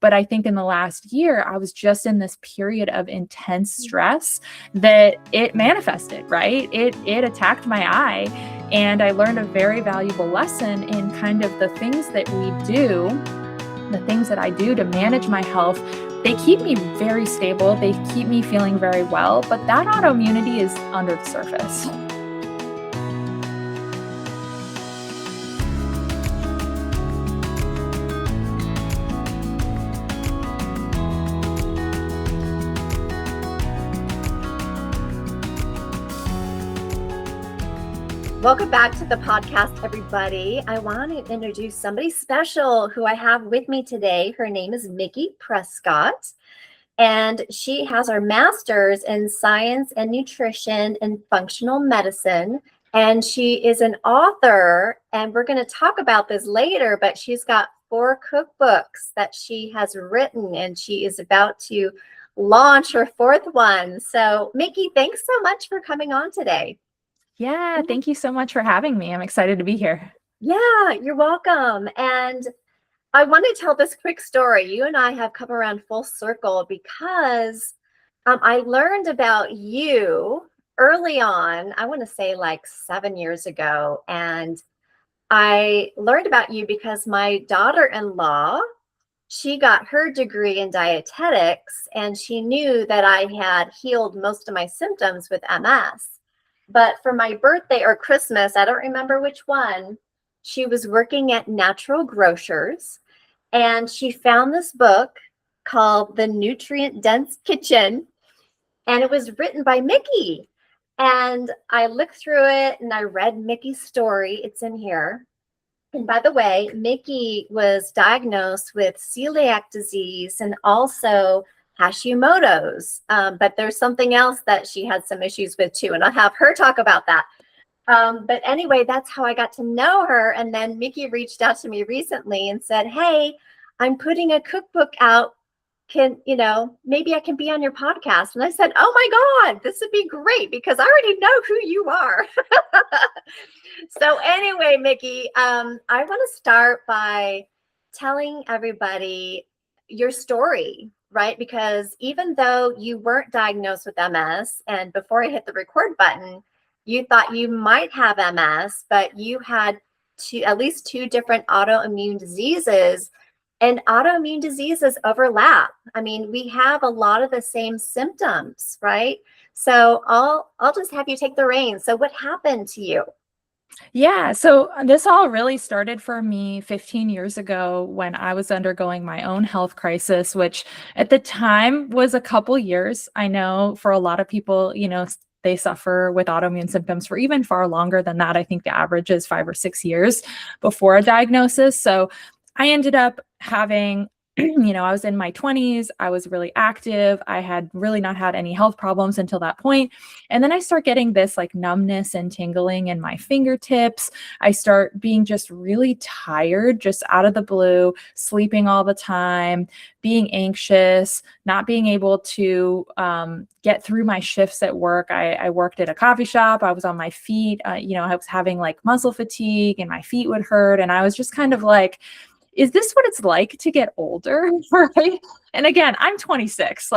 But I think in the last year, I was just in this period of intense stress that it manifested, right? It attacked my eye. And I learned a very valuable lesson in kind of the things that we do, the things that I do to manage my health. They keep me very stable. They keep me feeling very well, but that autoimmunity is under the surface. Welcome back to the podcast, everybody. I want to introduce somebody special who I have with me today. Her name is Mickey Trescott, and she has her master's in science and nutrition and functional medicine. And she is an author, and we're going to talk about this later, but she's got 4 cookbooks that she has written, and she is about to launch her 4th one. So, Mickey, thanks so much for coming on today. Yeah, thank you so much for having me. I'm excited to be here. Yeah, you're welcome. And I want to tell this quick story. You and I have come around full circle because I learned about you early on, I want to say like 7 years ago. And I learned about you because my daughter-in-law, she got her degree in dietetics, and she knew that I had healed most of my symptoms with MS. But for my birthday or Christmas, I don't remember which one, she was working at Natural Grocers, and she found this book called The Nutrient Dense Kitchen, and it was written by Mickey. And I looked through it and I read Mickey's story. It's in here. And by the way, Mickey was diagnosed with celiac disease and also Hashimoto's, but there's something else that she had some issues with too, and I'll have her talk about that. But anyway, that's how I got to know her. And then Mickey reached out to me recently and said, "Hey, I'm putting a cookbook out. Maybe I can be on your podcast." And I said, "Oh my God, this would be great because I already know who you are." So anyway, Mickey, I want to start by telling everybody your story. Right? Because even though you weren't diagnosed with MS, and before I hit the record button, you thought you might have MS, but you had at least 2 different autoimmune diseases, and autoimmune diseases overlap. I mean, we have a lot of the same symptoms, right? So I'll just have you take the reins. So what happened to you? Yeah, so this all really started for me 15 years ago when I was undergoing my own health crisis, which at the time was a couple years. I know for a lot of people, they suffer with autoimmune symptoms for even far longer than that. I think the average is 5 or 6 years before a diagnosis. So I ended up having I was in my 20s. I was really active. I had really not had any health problems until that point. And then I start getting this like numbness and tingling in my fingertips. I start being just really tired, just out of the blue, sleeping all the time, being anxious, not being able to get through my shifts at work. I worked at a coffee shop. I was on my feet. I was having like muscle fatigue and my feet would hurt. And I was just kind of like, is this what it's like to get older? Right. And again, I'm 26, so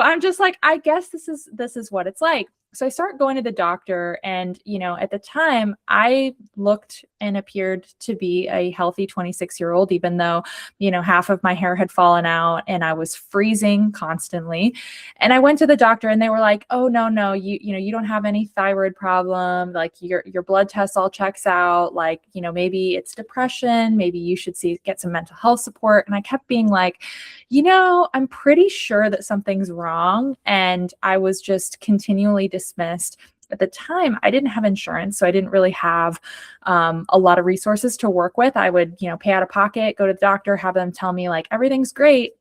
I'm just like, I guess this is what it's like. So I start going to the doctor, and, at the time I looked and appeared to be a healthy 26-year-old, even though, half of my hair had fallen out and I was freezing constantly. And I went to the doctor and they were like, "Oh, no, you don't have any thyroid problem. Like your blood tests all checks out. Like, maybe it's depression. Maybe you should get some mental health support." And I kept being like, I'm pretty sure that something's wrong. And I was just continually dismissed. At the time, I didn't have insurance, so I didn't really have a lot of resources to work with. I would, pay out of pocket, go to the doctor, have them tell me like everything's great.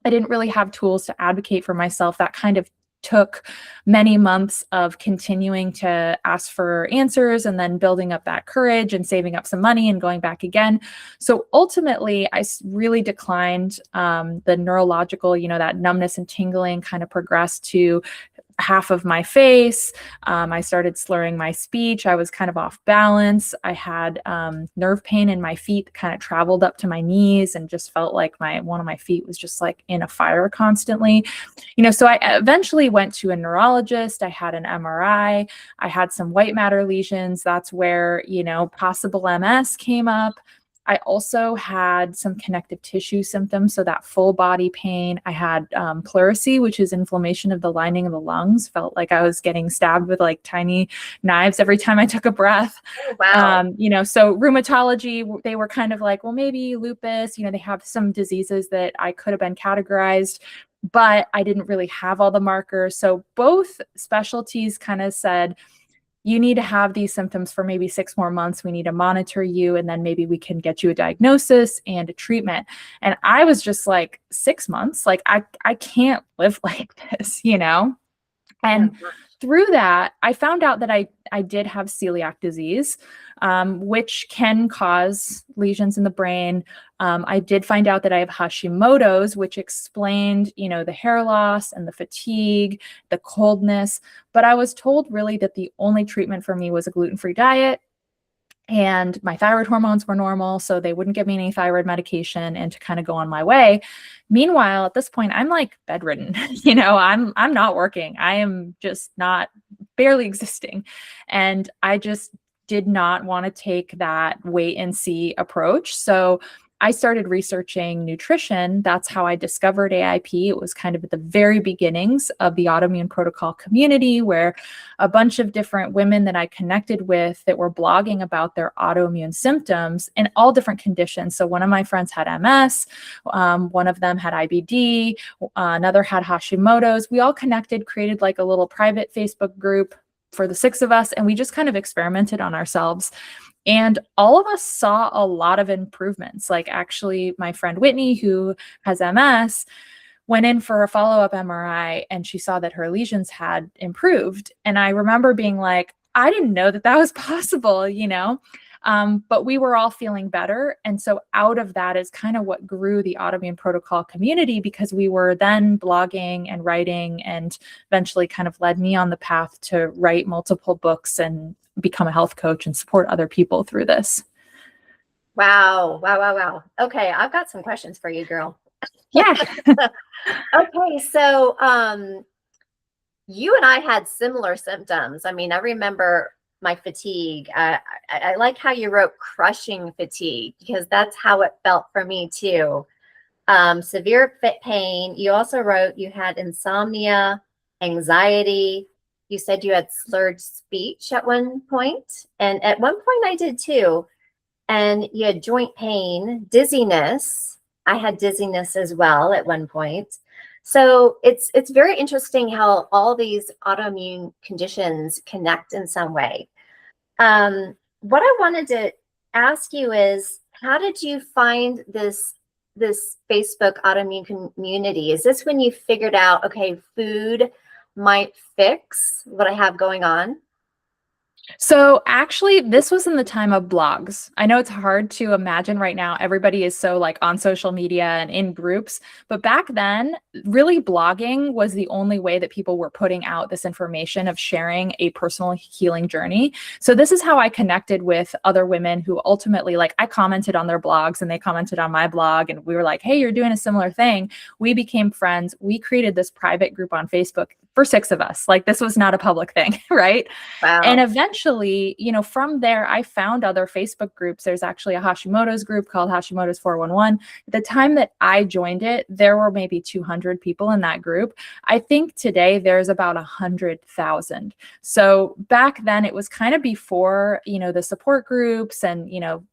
I didn't really have tools to advocate for myself. That kind of took many months of continuing to ask for answers and then building up that courage and saving up some money and going back again. So ultimately, I really declined the neurological, that numbness and tingling kind of progressed to half of my face. I started slurring my speech. I was kind of off balance. I had nerve pain in my feet, kind of traveled up to my knees, and just felt like one of my feet was just like in a fire constantly. So I eventually went to a neurologist. I had an MRI. I had some white matter lesions. That's where, possible MS came up. I also had some connective tissue symptoms, so that full body pain. I had pleurisy, which is inflammation of the lining of the lungs. Felt like I was getting stabbed with like tiny knives every time I took a breath. Oh, wow. So rheumatology, they were kind of like, well, maybe lupus. They have some diseases that I could have been categorized, but I didn't really have all the markers. So both specialties kind of said, you need to have these symptoms for maybe 6 more months. We need to monitor you, and then maybe we can get you a diagnosis and a treatment. And I was just like, 6 months? Like, I can't live like this, And through that, I found out that I did have celiac disease, which can cause lesions in the brain. I did find out that I have Hashimoto's, which explained, the hair loss and the fatigue, the coldness. But I was told really that the only treatment for me was a gluten-free diet, and my thyroid hormones were normal, so they wouldn't give me any thyroid medication, and to kind of go on my way. Meanwhile, at this point, I'm like bedridden. I'm not working. I am just not, barely existing. And I just did not want to take that wait and see approach. So I started researching nutrition. That's how I discovered AIP. It was kind of at the very beginnings of the autoimmune protocol community, where a bunch of different women that I connected with that were blogging about their autoimmune symptoms in all different conditions. So one of my friends had MS, one of them had IBD, another had Hashimoto's. We all connected, created like a little private Facebook group for the 6 of us, and we just kind of experimented on ourselves. And all of us saw a lot of improvements. Like, actually, my friend Whitney, who has MS, went in for a follow-up MRI, and she saw that her lesions had improved. And I remember being like, I didn't know that that was possible, but we were all feeling better. And so out of that is kind of what grew the autoimmune protocol community, because we were then blogging and writing, and eventually kind of led me on the path to write multiple books and become a health coach and support other people through this. Wow. Wow. Wow. Wow. Okay. I've got some questions for you, girl. Yeah. Okay. So, you and I had similar symptoms. I mean, I remember my fatigue. I like how you wrote crushing fatigue, because that's how it felt for me too. Severe pain. You also wrote you had insomnia, anxiety. You said you had slurred speech at one point. And at one point I did too. And you had joint pain, dizziness. I had dizziness as well at one point. So it's very interesting how all these autoimmune conditions connect in some way. What I wanted to ask you is, how did you find this Facebook autoimmune community? Is this when you figured out, okay, food might fix what I have going on? So actually, this was in the time of blogs. I know it's hard to imagine right now. Everybody is so like on social media and in groups. But back then, really blogging was the only way that people were putting out this information of sharing a personal healing journey. So this is how I connected with other women who ultimately, like, I commented on their blogs and they commented on my blog, and we were like, hey, you're doing a similar thing. We became friends. We created this private group on Facebook for 6 of us. Like, this was not a public thing, right? Wow. And eventually, from there, I found other Facebook groups. There's actually a Hashimoto's group called Hashimoto's 411. At the time that I joined it, there were maybe 200 people in that group. I think today there's about 100,000. So back then it was kind of before, the support groups, and,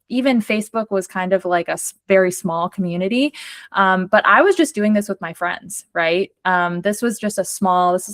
even Facebook was kind of like a very small community. But I was just doing this with my friends, right? This was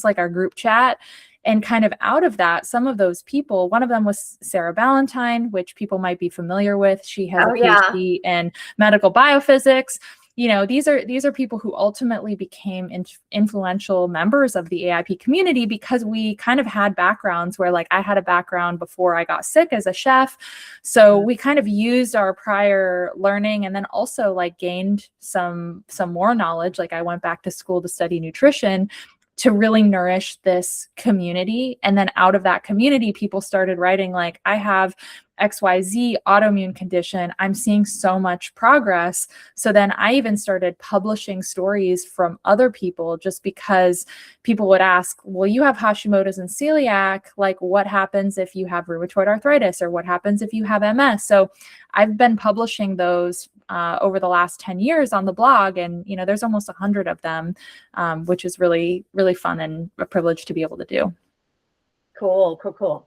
like our group chat. And kind of out of that, some of those people, one of them was Sarah Ballantyne, which people might be familiar with. She has a PhD in medical biophysics. These are people who ultimately became influential members of the AIP community, because we kind of had backgrounds where, like, I had a background before I got sick as a chef. So we kind of used our prior learning, and then also like gained some more knowledge. Like, I went back to school to study nutrition to really nourish this community. And then out of that community, people started writing like, I have XYZ autoimmune condition. I'm seeing so much progress. So then I even started publishing stories from other people just because people would ask, well, you have Hashimoto's and celiac. Like, what happens if you have rheumatoid arthritis, or what happens if you have MS? So I've been publishing those over the last 10 years on the blog. And, there's almost 100 of them, which is really, really fun and a privilege to be able to do. Cool.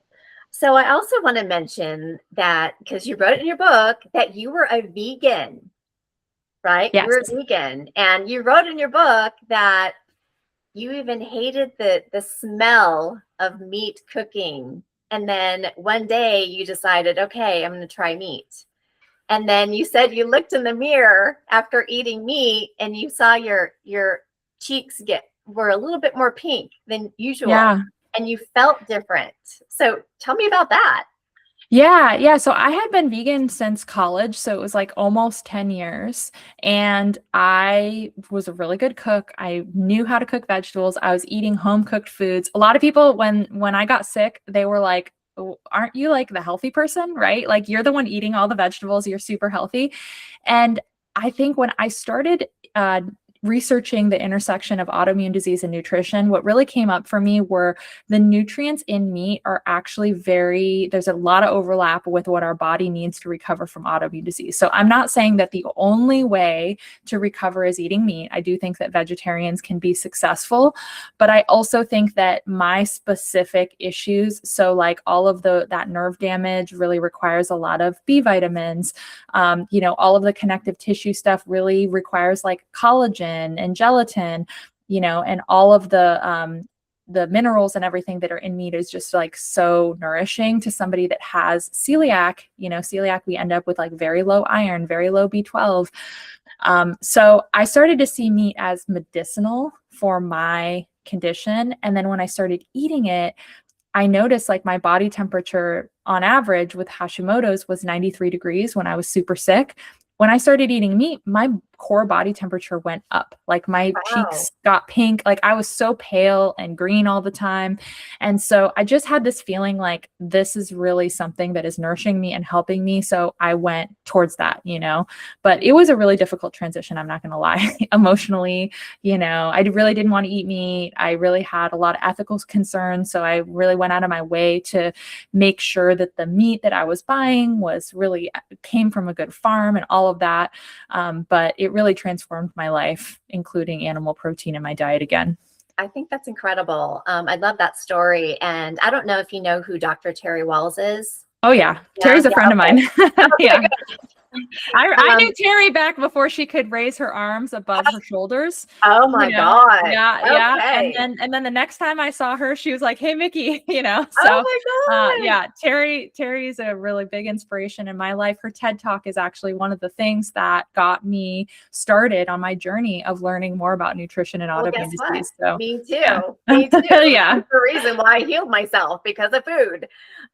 So I also want to mention that, because you wrote in your book that you were a vegan, right? Yes. You were a vegan, and you wrote in your book that you even hated the smell of meat cooking. And then one day you decided, okay, I'm going to try meat. And then you said you looked in the mirror after eating meat and you saw your cheeks were a little bit more pink than usual. Yeah. And you felt different. So tell me about that. Yeah. So I had been vegan since college. So it was like almost 10 years. And I was a really good cook. I knew how to cook vegetables. I was eating home cooked foods. A lot of people, when I got sick, they were like, "Oh, aren't you like the healthy person, right? Like, you're the one eating all the vegetables. You're super healthy." And I think when I started researching the intersection of autoimmune disease and nutrition, what really came up for me were the nutrients in meat are actually there's a lot of overlap with what our body needs to recover from autoimmune disease. So I'm not saying that the only way to recover is eating meat. I do think that vegetarians can be successful, but I also think that my specific issues, so like all of that nerve damage really requires a lot of B vitamins. All of the connective tissue stuff really requires like collagen and gelatin, and all of the minerals and everything that are in meat is just like so nourishing to somebody that has celiac. Celiac, we end up with like very low iron, very low B12. So I started to see meat as medicinal for my condition. And then when I started eating it, I noticed like my body temperature on average with Hashimoto's was 93 degrees when I was super sick. When I started eating meat, my core body temperature went up. Like my cheeks got pink. Like I was so pale and green all the time. And so I just had this feeling like this is really something that is nourishing me and helping me. So I went towards that, but it was a really difficult transition. I'm not going to lie. Emotionally, I really didn't want to eat meat. I really had a lot of ethical concerns. So I really went out of my way to make sure that the meat that I was buying came from a good farm and all of that. But it really transformed my life, including animal protein in my diet again. I think that's incredible. I love that story. And I don't know if you know who Dr. Terry Walls is. Oh, yeah. Terry's a friend of mine. Yeah. Good. I knew Terry back before she could raise her arms above her shoulders. Oh my God. Yeah. Okay. And then the next time I saw her, she was like, "Hey, Mickey," So oh my God. yeah, Terry's a really big inspiration in my life. Her TED Talk is actually one of the things that got me started on my journey of learning more about nutrition and autoimmune disease. So me too. Yeah. Me too. Yeah. That's the reason why I healed myself, because of food.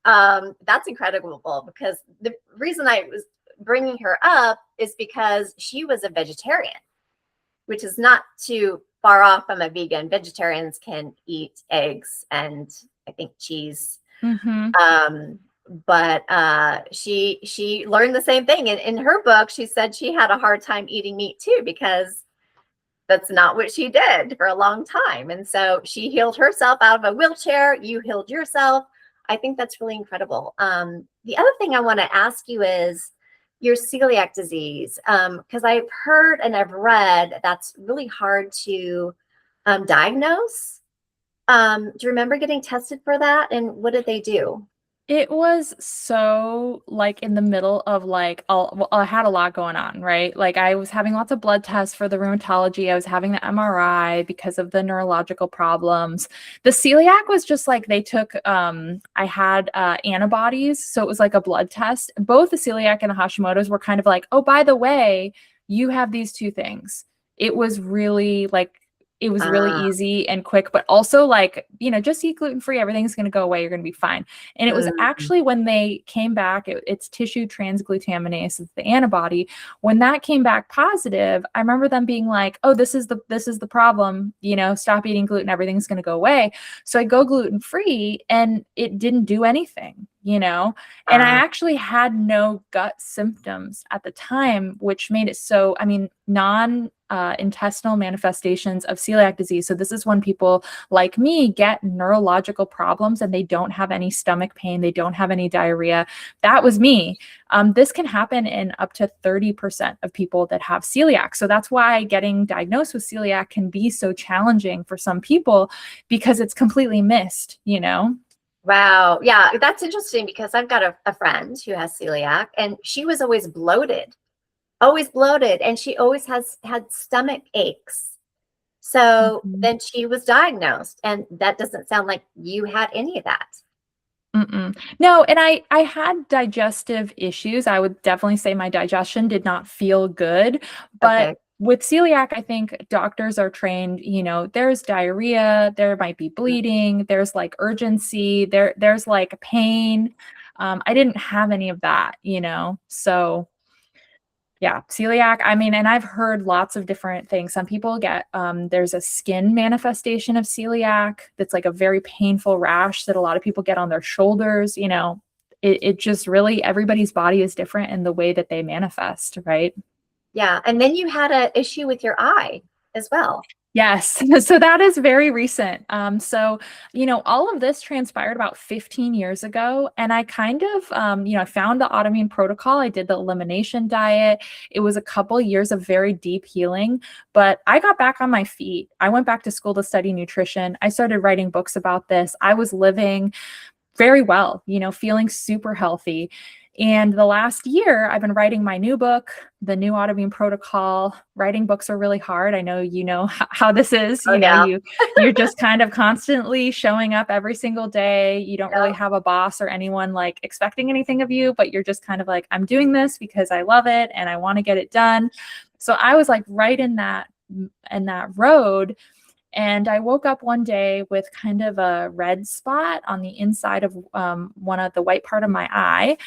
That's incredible, because the reason I was bringing her up is because she was a vegetarian, which is not too far off from a vegan. Vegetarians can eat eggs and I think cheese. Mm-hmm. But she learned the same thing. And in her book, she said she had a hard time eating meat too, because that's not what she did for a long time. And so she healed herself out of a wheelchair. You healed yourself. I think that's really incredible. The other thing I want to ask you is your celiac disease, because I've heard and I've read that's really hard to diagnose. Do you remember getting tested for that? And what did they do? It was so like in the middle of like, I had a lot going on, right? Like I was having lots of blood tests for the rheumatology. I was having the MRI because of the neurological problems. The celiac was just like, they took, I had antibodies. So it was like a blood test. Both the celiac and the Hashimoto's were kind of like, oh, by the way, you have these two things. It was really like it was really Ah, easy and quick, but also like, just eat gluten-free, everything's going to go away, you're going to be fine. And it was mm, actually when they came back, it's tissue transglutaminase, it's the antibody. When that came back positive, I remember them being like, oh, this is the problem, stop eating gluten, everything's going to go away. So I go gluten-free and it didn't do anything. And I ah, actually had no gut symptoms at the time, which made it so, I mean, intestinal manifestations of celiac disease. So this is when people like me get neurological problems and they don't have any stomach pain, they don't have any diarrhea. That was me. This can happen in up to 30% of people that have celiac. So that's why getting diagnosed with celiac can be so challenging for some people because it's completely missed. wow. Yeah, that's interesting because I've got a friend who has celiac and she was always bloated, and she always has had stomach aches. So Mhm. then she was diagnosed, and that doesn't sound like you had any of that. Mm-mm. No, and I had digestive issues. I would definitely say my digestion did not feel good, but Okay. with celiac, I think doctors are trained, there's diarrhea, there might be Mm. bleeding, there's like urgency, there's like pain. I didn't have any of that. So yeah, celiac, I mean, and I've heard lots of different things. Some people get, there's a skin manifestation of celiac that's like a very painful rash that a lot of people get on their shoulders. It just really, everybody's body is different in the way that they manifest, right? Yeah. And then you had an issue with your eye as well. Yes. So that is very recent. All of this transpired about 15 years ago. And I kind of, I found the autoimmune protocol. I did the elimination diet. It was a couple years of very deep healing, but I got back on my feet. I went back to school to study nutrition. I started writing books about this. I was living very well, feeling super healthy. And the last year, I've been writing my new book, The New Autoimmune Protocol. Writing books are really hard. I know you know how this is. Oh, yeah. You're just kind of constantly showing up every single day. You don't really Yeah. have a boss or anyone like expecting anything of you, but you're just kind of like, I'm doing this because I love it and I want to get it done. So I was like right in that road. And I woke up one day with kind of a red spot on the inside of one of the white part of my eye.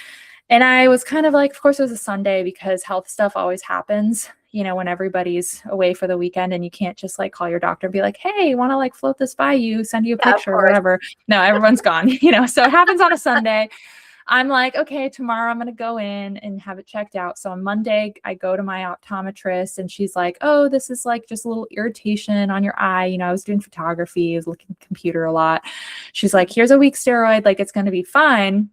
And I was kind of like, of course, it was a Sunday because health stuff always happens, when everybody's away for the weekend and you can't just like call your doctor and be like, hey, want to like float this by you, send you a Yeah, of picture or course. whatever. No, everyone's gone. So it happens on a Sunday. I'm like, okay, tomorrow I'm going to go in and have it checked out. So on Monday, I go to my optometrist and she's like, oh, this is like just a little irritation on your eye. I was doing photography, I was looking at the computer a lot. She's like, here's a week steroid, like it's going to be fine.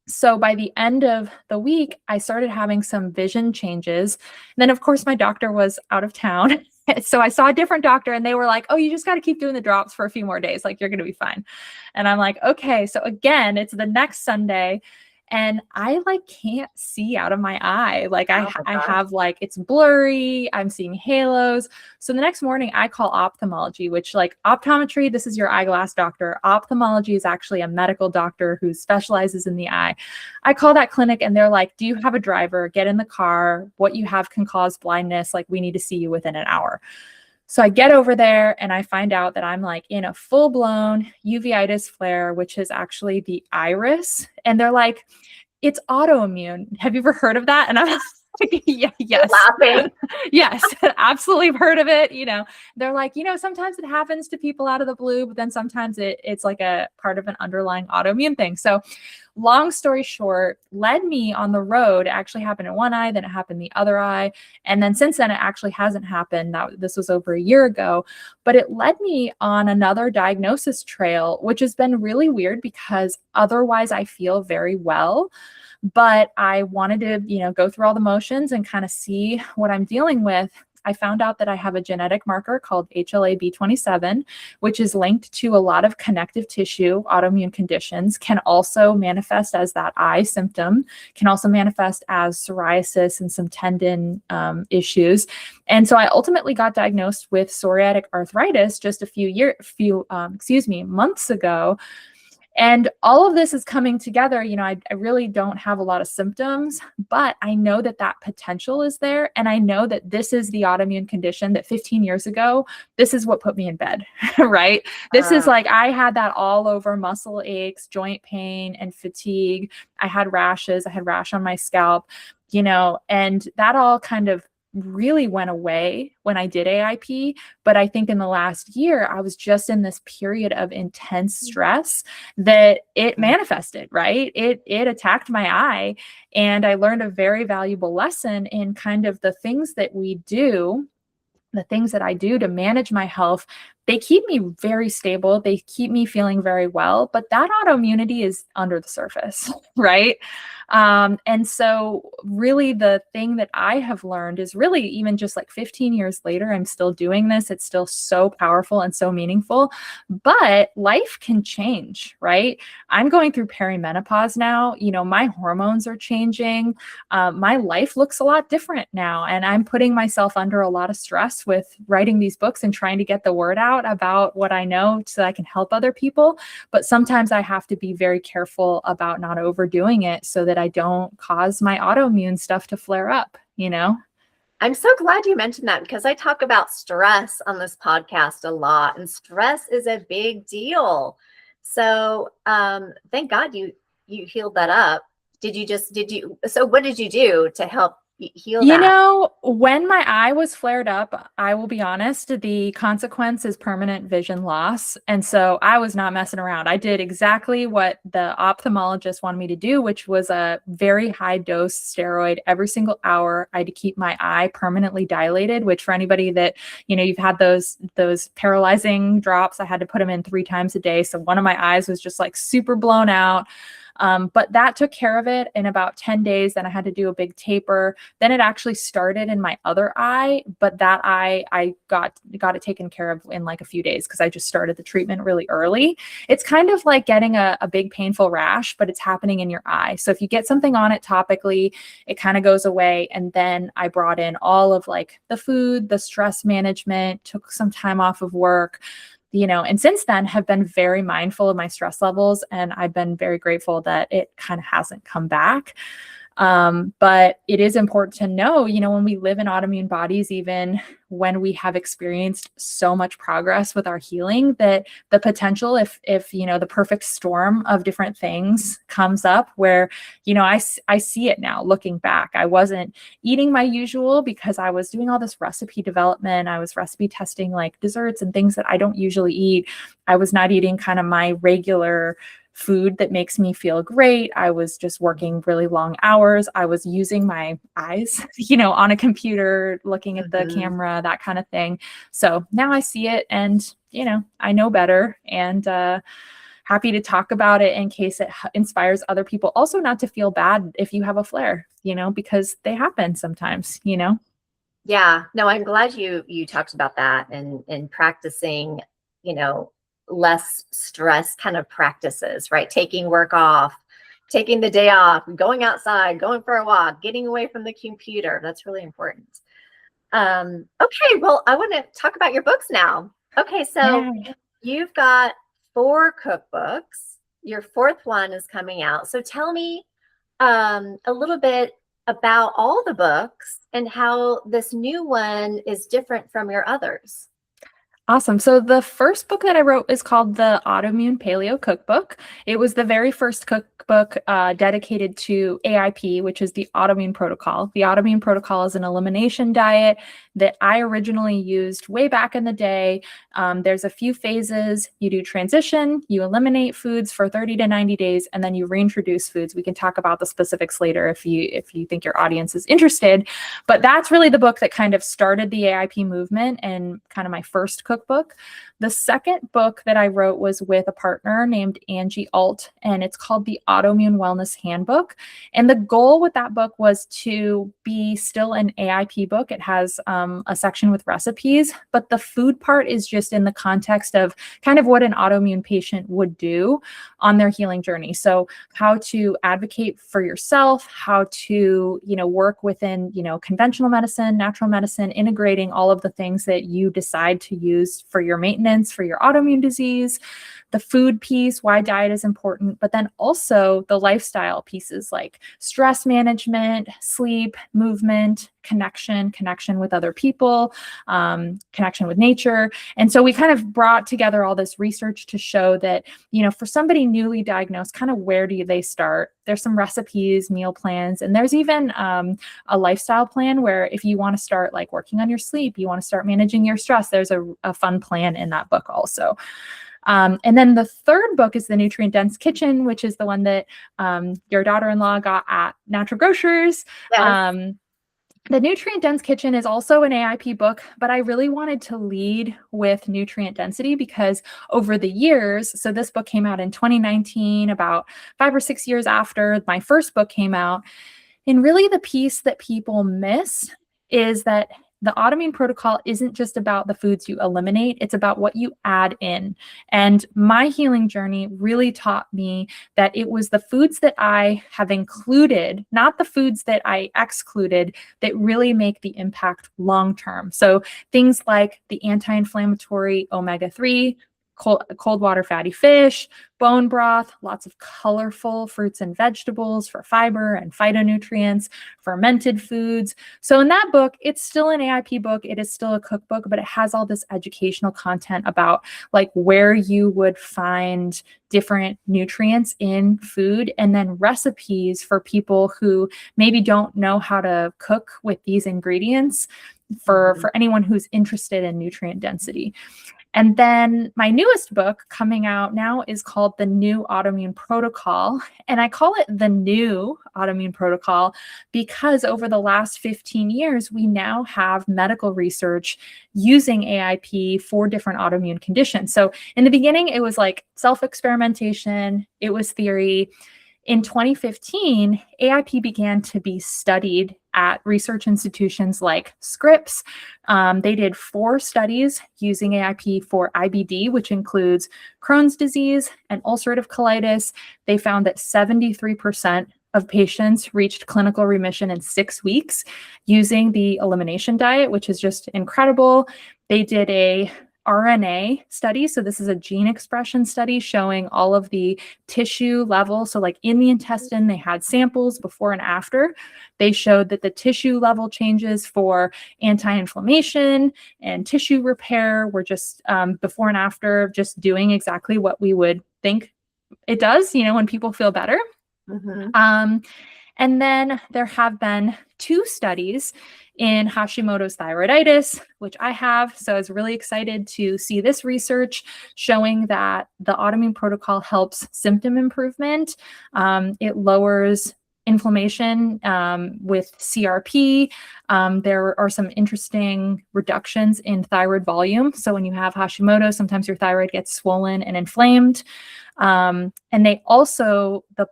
So by the end of the week, I started having some vision changes. And then, of course, my doctor was out of town. So I saw a different doctor and they were like, oh, you just got to keep doing the drops for a few more days. Like, you're going to be fine. And I'm like, okay. So again, it's the next Sunday and I like can't see out of my eye. Like Oh my I gosh. have like, it's blurry. I'm seeing halos. So the next morning I call ophthalmology, which like optometry, this is your eyeglass doctor. Ophthalmology is actually a medical doctor who specializes in the eye. I call that clinic and they're like, do you have a driver? Get in the car. What you have can cause blindness. Like, we need to see you within an hour. So I get over there and I find out that I'm like in a full blown uveitis flare, which is actually the iris. And they're like, it's autoimmune. Have you ever heard of that? And I'm like, yeah, You're yes, laughing. yes, absolutely have heard of it. They're like, sometimes it happens to people out of the blue, but then sometimes it's like a part of an underlying autoimmune thing. So long story short, led me on the road. It actually happened in one eye, then it happened in the other eye. And then since then, it actually hasn't happened. This was over a year ago, but it led me on another diagnosis trail, which has been really weird because otherwise I feel very well. But I wanted to, go through all the motions and kind of see what I'm dealing with. I found out that I have a genetic marker called HLA-B27, which is linked to a lot of connective tissue autoimmune conditions, can also manifest as that eye symptom, can also manifest as psoriasis and some tendon issues. And so I ultimately got diagnosed with psoriatic arthritis just a few months ago. And all of this is coming together. I really don't have a lot of symptoms, but I know that that potential is there. And I know that this is the autoimmune condition that 15 years ago, this is what put me in bed, right? This is like, I had that all over, muscle aches, joint pain, and fatigue. I had rashes. I had rash on my scalp, and that all kind of really went away when I did AIP. But I think in the last year, I was just in this period of intense stress that it manifested, right? It attacked my eye. And I learned a very valuable lesson in kind of the things that we do, the things that I do to manage my health. They keep me very stable. They keep me feeling very well, but that autoimmunity is under the surface, right? And so really the thing that I have learned is really, even just like 15 years later, I'm still doing this. It's still so powerful and so meaningful, but life can change, right? I'm going through perimenopause now. My hormones are changing. My life looks a lot different now. And I'm putting myself under a lot of stress with writing these books and trying to get the word out about what I know so that I can help other people. But sometimes I have to be very careful about not overdoing it so that I don't cause my autoimmune stuff to flare up, I'm so glad you mentioned that, because I talk about stress on this podcast a lot, and stress is a big deal. So thank God you healed that up. So what did you do to help heal that? When my eye was flared up, I will be honest, the consequence is permanent vision loss. And so I was not messing around. I did exactly what the ophthalmologist wanted me to do, which was a very high dose steroid every single hour. I had to keep my eye permanently dilated, which for anybody that, you've had those paralyzing drops, I had to put them in 3 times a day. So one of my eyes was just like super blown out. But that took care of it in about 10 days. Then I had to do a big taper. Then it actually started in my other eye, but that eye, I got it taken care of in like a few days because I just started the treatment really early. It's kind of like getting a big painful rash, but it's happening in your eye. So if you get something on it topically, it kind of goes away. And then I brought in all of like the food, the stress management, took some time off of work, and since then have been very mindful of my stress levels. And I've been very grateful that it kind of hasn't come back. But it is important to know, when we live in autoimmune bodies, even when we have experienced so much progress with our healing, that the potential, if the perfect storm of different things comes up where, I see it now looking back. I wasn't eating my usual because I was doing all this recipe development. I was recipe testing like desserts and things that I don't usually eat. I was not eating kind of my regular food that makes me feel great. I was just working really long hours. I was using my eyes, on a computer, looking at the camera, that kind of thing. So now I see it and, I know better, and happy to talk about it in case it inspires other people. Also, not to feel bad if you have a flare, because they happen sometimes, Yeah, no, I'm glad you talked about that and practicing, less stress kind of practices, right? Taking work off, taking the day off, going outside, going for a walk, getting away from the computer. That's really important. Okay, well, I want to talk about your books now. Okay, so you've got 4 cookbooks. Your 4th one is coming out. So tell me a little bit about all the books and how this new one is different from your others. Awesome. So the first book that I wrote is called the Autoimmune Paleo Cookbook. It was the very first cookbook dedicated to AIP, which is the autoimmune protocol. The autoimmune protocol is an elimination diet that I originally used way back in the day. There's a few phases. You do transition, you eliminate foods for 30 to 90 days, and then you reintroduce foods. We can talk about the specifics later if you think your audience is interested. But that's really the book that kind of started the AIP movement and kind of my first cookbook. The second book that I wrote was with a partner named Angie Alt, and it's called the Autoimmune Wellness Handbook. And the goal with that book was to be still an AIP book. It has a section with recipes, but the food part is just in the context of kind of what an autoimmune patient would do on their healing journey. So how to advocate for yourself, how to, work within, conventional medicine, natural medicine, integrating all of the things that you decide to use use for your maintenance, for your autoimmune disease, the food piece, why diet is important, but then also the lifestyle pieces like stress management, sleep, movement, connection with other people, connection with nature. And so we kind of brought together all this research to show that, for somebody newly diagnosed, kind of where do they start? There's some recipes, meal plans, and there's even a lifestyle plan where if you want to start like working on your sleep, you want to start managing your stress, there's a fun plan in that book also. And then the third book is The Nutrient Dense Kitchen, which is the one that your daughter-in-law got at Natural Grocers. Yes. The Nutrient Dense Kitchen is also an AIP book, but I really wanted to lead with nutrient density because over the years, so this book came out in 2019, about 5 or 6 years after my first book came out. And really the piece that people miss is that the autoimmune protocol isn't just about the foods you eliminate, it's about what you add in. And my healing journey really taught me that it was the foods that I have included, not the foods that I excluded, that really make the impact long-term. So things like the anti-inflammatory omega-3, cold water fatty fish, bone broth, lots of colorful fruits and vegetables for fiber and phytonutrients, fermented foods. So in that book, it's still an AIP book. It is still a cookbook, but it has all this educational content about like where you would find different nutrients in food, and then recipes for people who maybe don't know how to cook with these ingredients for anyone who's interested in nutrient density. And then my newest book coming out now is called The New Autoimmune Protocol. And I call it The New Autoimmune Protocol because over the last 15 years, we now have medical research using AIP for different autoimmune conditions. So in the beginning, it was like self-experimentation, it was theory. In 2015, AIP began to be studied at research institutions like Scripps. They did 4 studies using AIP for IBD, which includes Crohn's disease and ulcerative colitis. They found that 73% of patients reached clinical remission in 6 weeks using the elimination diet, which is just incredible. They did a RNA study. So this is a gene expression study showing all of the tissue level. So like in the intestine, they had samples before and after. They showed that the tissue level changes for anti-inflammation and tissue repair were just before and after, just doing exactly what we would think it does, when people feel better. Mm-hmm. And then there have been 2 studies in Hashimoto's thyroiditis, which I have. So I was really excited to see this research showing that the autoimmune protocol helps symptom improvement. It lowers inflammation with CRP. There are some interesting reductions in thyroid volume. So when you have Hashimoto, sometimes your thyroid gets swollen and inflamed. And they also, the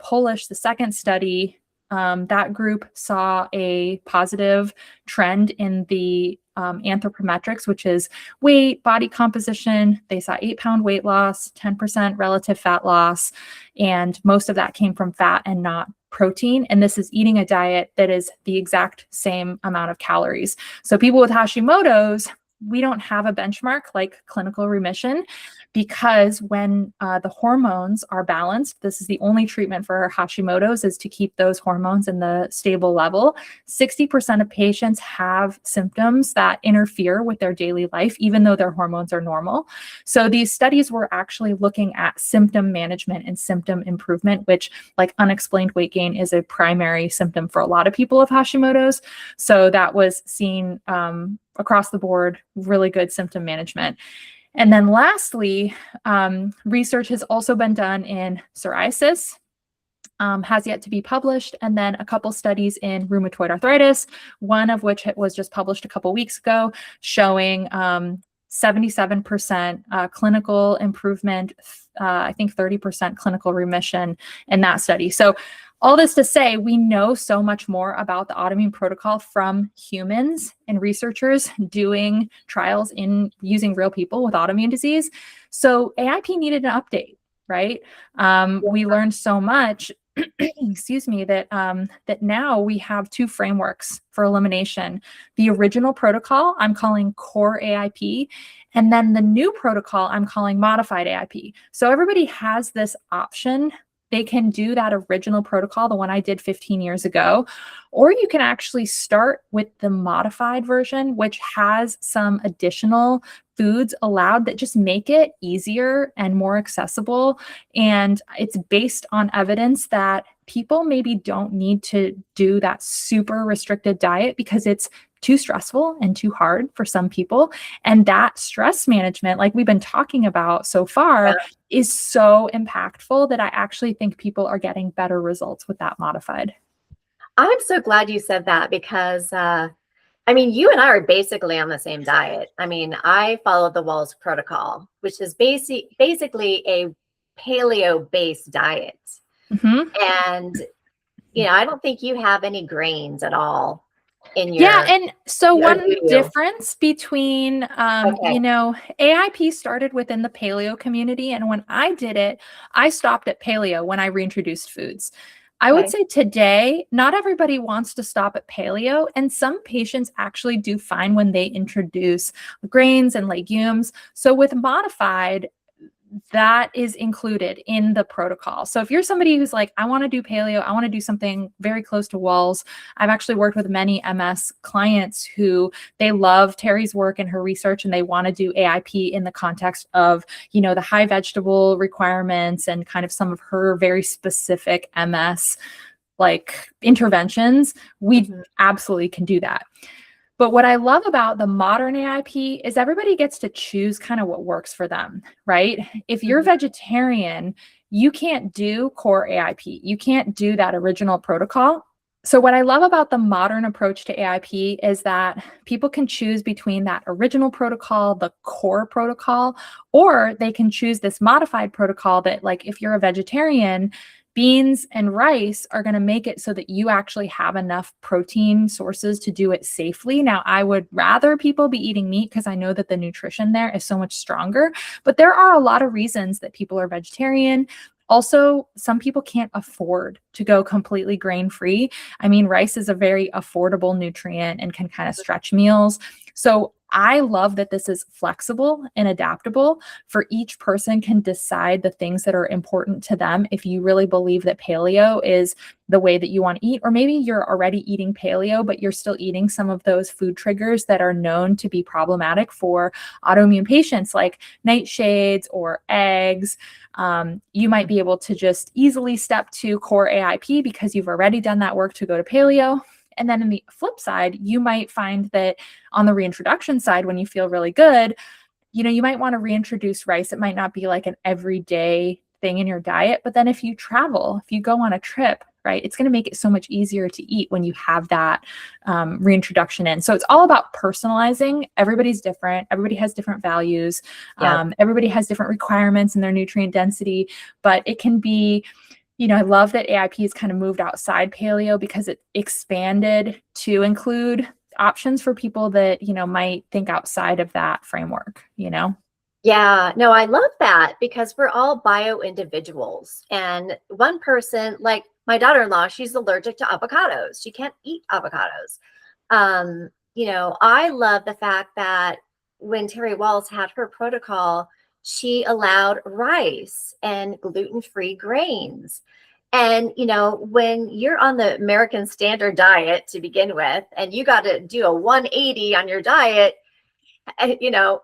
second study, that group saw a positive trend in the anthropometrics, which is weight, body composition. They saw 8-pound weight loss, 10% relative fat loss, and most of that came from fat and not protein. And this is eating a diet that is the exact same amount of calories. So people with Hashimoto's, we don't have a benchmark like clinical remission because when the hormones are balanced, this is the only treatment for Hashimoto's is to keep those hormones in the stable level. 60% of patients have symptoms that interfere with their daily life, even though their hormones are normal. So these studies were actually looking at symptom management and symptom improvement, which like unexplained weight gain is a primary symptom for a lot of people with Hashimoto's. So that was seen across the board, really good symptom management. And then lastly, research has also been done in psoriasis, has yet to be published, and then a couple studies in rheumatoid arthritis, one of which was just published a couple weeks ago, showing 77% clinical improvement, I think 30% clinical remission in that study. So all this to say, we know so much more about the autoimmune protocol from humans and researchers doing trials in using real people with autoimmune disease. So AIP needed an update, right? We learned so much. excuse me, that that now we have two frameworks for elimination. The original protocol I'm calling core AIP, and then the new protocol I'm calling modified AIP. So everybody has this option. They can do that original protocol, the one I did 15 years ago, or you can actually start with the modified version, which has some additional foods allowed that just make it easier and more accessible. And it's based on evidence that people maybe don't need to do that super restricted diet because it's too stressful and too hard for some people. And that stress management, like we've been talking about so far, is so impactful that I actually think people are getting better results with that modified. I'm so glad you said that because I mean, you and I are basically on the same diet. I mean, I follow the Walls protocol, which is basically a paleo-based diet. Mm-hmm. And, I don't think you have any grains at all in Yeah, your, and so or one do you? difference between, Okay. AIP started within the paleo community, and when I did it, I stopped at paleo when I reintroduced foods. I would Okay. say today, not everybody wants to stop at paleo, and some patients actually do fine when they introduce grains and legumes. So with modified, that is included in the protocol. So if you're somebody who's like, I want to do paleo, I want to do something very close to Walls. I've actually worked with many MS clients who they love Terry's work and her research, and they want to do AIP in the context of, the high vegetable requirements and kind of some of her very specific MS like interventions. We absolutely can do that. But what I love about the modern AIP is everybody gets to choose kind of what works for them, right? If you're vegetarian, you can't do core AIP. You can't do that original protocol. So what I love about the modern approach to AIP is that people can choose between that original protocol, the core protocol, or they can choose this modified protocol that, like, if you're a vegetarian, beans and rice are going to make it so that you actually have enough protein sources to do it safely. Now, I would rather people be eating meat because I know that the nutrition there is so much stronger, but there are a lot of reasons that people are vegetarian. Also, some people can't afford to go completely grain-free. I mean, rice is a very affordable nutrient and can kind of stretch meals. So I love that this is flexible and adaptable. For each person can decide the things that are important to them. If you really believe that paleo is the way that you want to eat, or maybe you're already eating paleo, but you're still eating some of those food triggers that are known to be problematic for autoimmune patients, like nightshades or eggs, you might be able to just easily step to core AIP because you've already done that work to go to paleo. And then in the flip side, you might find that on the reintroduction side, when you feel really good, you might want to reintroduce rice. It might not be like an everyday thing in your diet, but then if you travel, if you go on a trip, right, it's going to make it so much easier to eat when you have that reintroduction in. So it's all about personalizing. Everybody's different. Everybody has different values. Everybody has different requirements in their nutrient density, but it can be, I love that AIP has kind of moved outside paleo because it expanded to include options for people that, might think outside of that framework, Yeah, no, I love that because we're all bio individuals. And one person, like my daughter-in-law, she's allergic to avocados. She can't eat avocados. I love the fact that when Terry Walls had her protocol, she allowed rice and gluten-free grains. And, when you're on the American Standard Diet to begin with, and you got to do a 180 on your diet,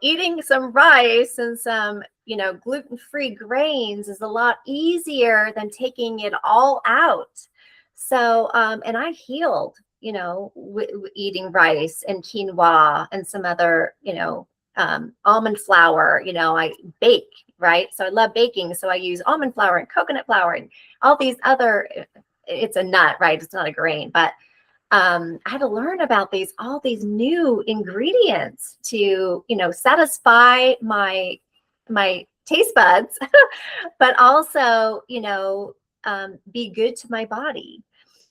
eating some rice and some, gluten-free grains is a lot easier than taking it all out. So, and I healed, eating rice and quinoa and some other, almond flour, I bake, right? So I love baking. So I use almond flour and coconut flour and all these other, it's a nut, right? It's not a grain, but I had to learn about all these new ingredients to, satisfy my taste buds, but also, be good to my body.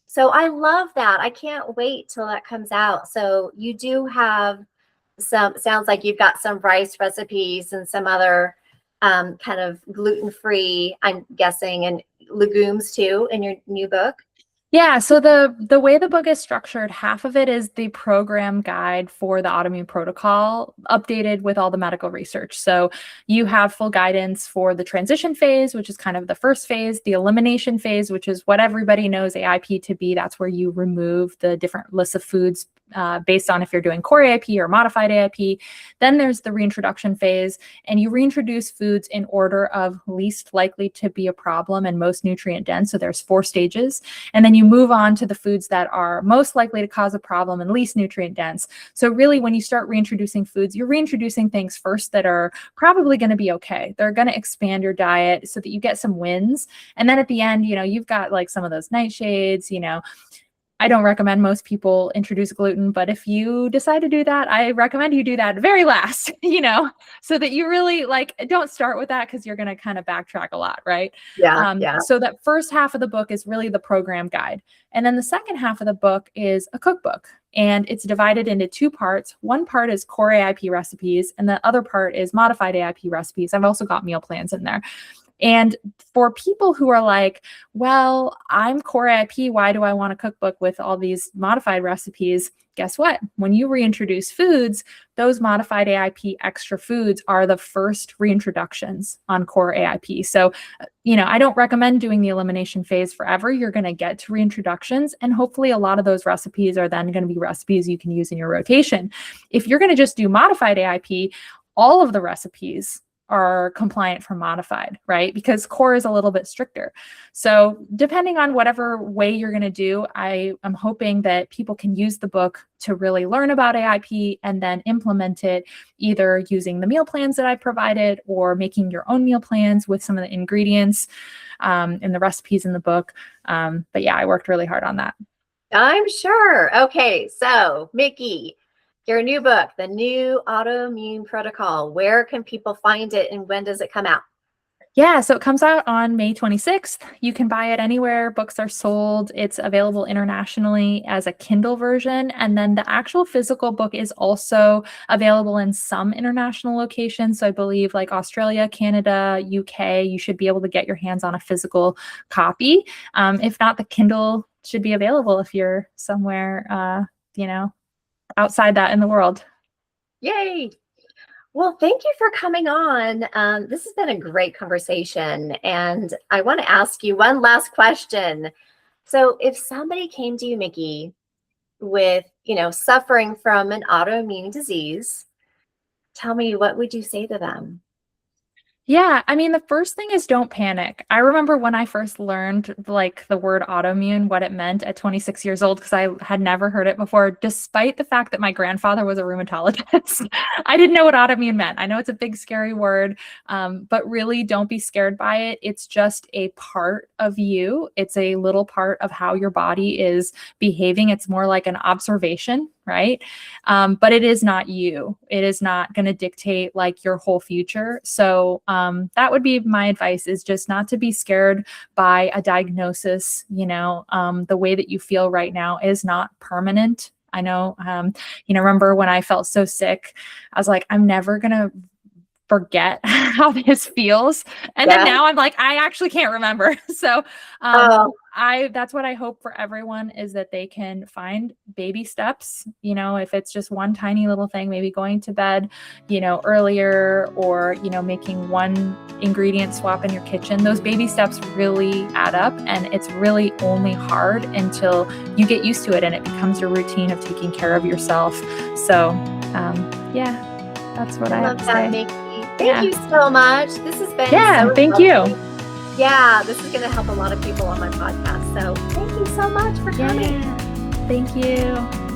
So I love that. I can't wait till that comes out. So you do have sounds like you've got some rice recipes and some other kind of gluten-free, I'm guessing. And legumes too in your new book? Yeah, so the way the book is structured, half of it is the program guide for the autoimmune protocol, updated with all the medical research. So you have full guidance for the transition phase, which is kind of the first phase, the elimination phase, which is what everybody knows AIP to be. That's where you remove the different lists of foods based on if you're doing core AIP or modified AIP. Then there's the reintroduction phase, and you reintroduce foods in order of least likely to be a problem and most nutrient dense. So there's 4 stages. And then you move on to the foods that are most likely to cause a problem and least nutrient dense. So really, when you start reintroducing foods, you're reintroducing things first that are probably going to be okay. They're going to expand your diet so that you get some wins. And then at the end, you've got like some of those nightshades, I don't recommend most people introduce gluten, but if you decide to do that, I recommend you do that very last, so that you really don't start with that because you're going to kind of backtrack a lot, right? Yeah. So that first half of the book is really the program guide. And then the second half of the book is a cookbook, and it's divided into 2 parts. One part is core AIP recipes, and the other part is modified AIP recipes. I've also got meal plans in there. And for people who are like, well, I'm core AIP, why do I want a cookbook with all these modified recipes? Guess what? When you reintroduce foods, those modified AIP extra foods are the first reintroductions on core AIP. So, I don't recommend doing the elimination phase forever. You're going to get to reintroductions, and hopefully a lot of those recipes are then going to be recipes you can use in your rotation. If you're going to just do modified AIP, all of the recipes are compliant for modified, right? Because core is a little bit stricter. So depending on whatever way you're going to do, I am hoping that people can use the book to really learn about AIP and then implement it either using the meal plans that I provided or making your own meal plans with some of the ingredients and the recipes in the book. But yeah, I worked really hard on that. I'm sure. Okay, so Mickey, your new book, The New Autoimmune Protocol, where can people find it and when does it come out? Yeah, so it comes out on May 26th. You can buy it anywhere books are sold. It's available internationally as a Kindle version. And then the actual physical book is also available in some international locations. So I believe like Australia, Canada, UK, you should be able to get your hands on a physical copy. If not, the Kindle should be available if you're somewhere, outside that in the world. Yay. Well, thank you for coming on. This has been a great conversation. And I want to ask you one last question. So if somebody came to you, Mickey, with, suffering from an autoimmune disease, tell me, what would you say to them? Yeah, I mean, the first thing is don't panic. I remember when I first learned the word autoimmune, what it meant at 26 years old, because I had never heard it before, despite the fact that my grandfather was a rheumatologist. I didn't know what autoimmune meant. I know it's a big, scary word, but really don't be scared by it. It's just a part of you. It's a little part of how your body is behaving. It's more like an observation, right? But it is not you. It is not going to dictate your whole future. So that would be my advice, is just not to be scared by a diagnosis. The way that you feel right now is not permanent. I know, remember when I felt so sick, I was like, I'm never going to forget how this feels. And then now I'm like, I actually can't remember. So that's what I hope for everyone, is that they can find baby steps, if it's just one tiny little thing, maybe going to bed, earlier, or, making one ingredient swap in your kitchen. Those baby steps really add up, and it's really only hard until you get used to it and it becomes your routine of taking care of yourself. So, that's what I have to say. Mickey. Thank you so much. This has been thank lovely. you. Yeah, this is going to help a lot of people on my podcast. So thank you so much for coming. Thank you.